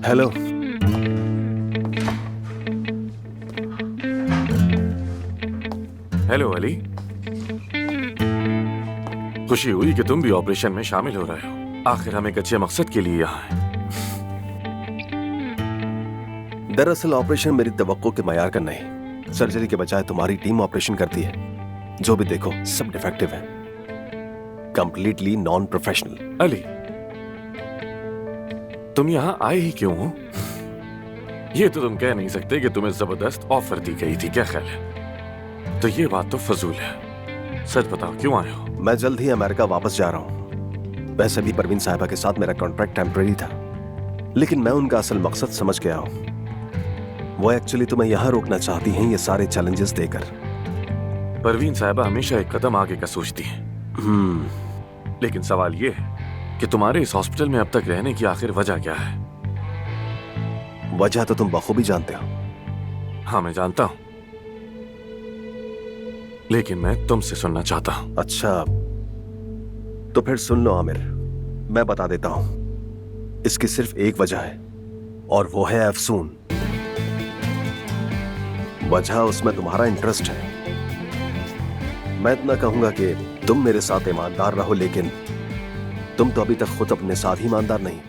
Hello. Hello Ali, खुशी हुई कि तुम भी ऑपरेशन में शामिल हो रहे हो। आखिर हम एक अच्छे मकसद के लिए यहाँ हैं। दरअसल ऑपरेशन मेरी तवक्को के मयार का नहीं। सर्जरी के बजाय तुम्हारी टीम ऑपरेशन करती है। जो भी देखो सब डिफेक्टिव है, कंप्लीटली नॉन प्रोफेशनल। अली, तुम यहाँ आए ही क्यों हो? ये तो तुम कह नहीं सकते कि तुम्हें जबरदस्त ऑफर दी गई थी, क्या ख्याल है? तो ये बात तो फजूल है। सच बताओ, क्यों आए हो? मैं जल्द ही अमेरिका वापस जा रहा हूँ। वैसे भी परवीन साहिबा के साथ मेरा कॉन्ट्रैक्ट टेम्परेरी था, लेकिन मैं उनका असल मकसद समझ गया हूँ। वो एक्चुअली तुम्हें यहाँ रोकना चाहती हैं, ये सारे चैलेंजेस देकर। परवीन साहिबा हमेशा एक कदम आगे का सोचती हैं। लेकिन सवाल ये है कि तुम्हारे इस हॉस्पिटल में अब तक रहने की आखिर वजह क्या है? वजह तो तुम बखूबी जानते हो। हाँ, मैं जानता हूं, लेकिन मैं तुमसे सुनना चाहता हूं। अच्छा, तो फिर सुन लो आमिर, मैं बता देता हूं। इसकी सिर्फ एक वजह है, और वो है अफसून। वजह उसमें तुम्हारा इंटरेस्ट है। मैं इतना कहूंगा कि तुम मेरे साथ ईमानदार रहो, लेकिन तुम तो अभी तक खुद अपने साथ ही ईमानदार नहीं।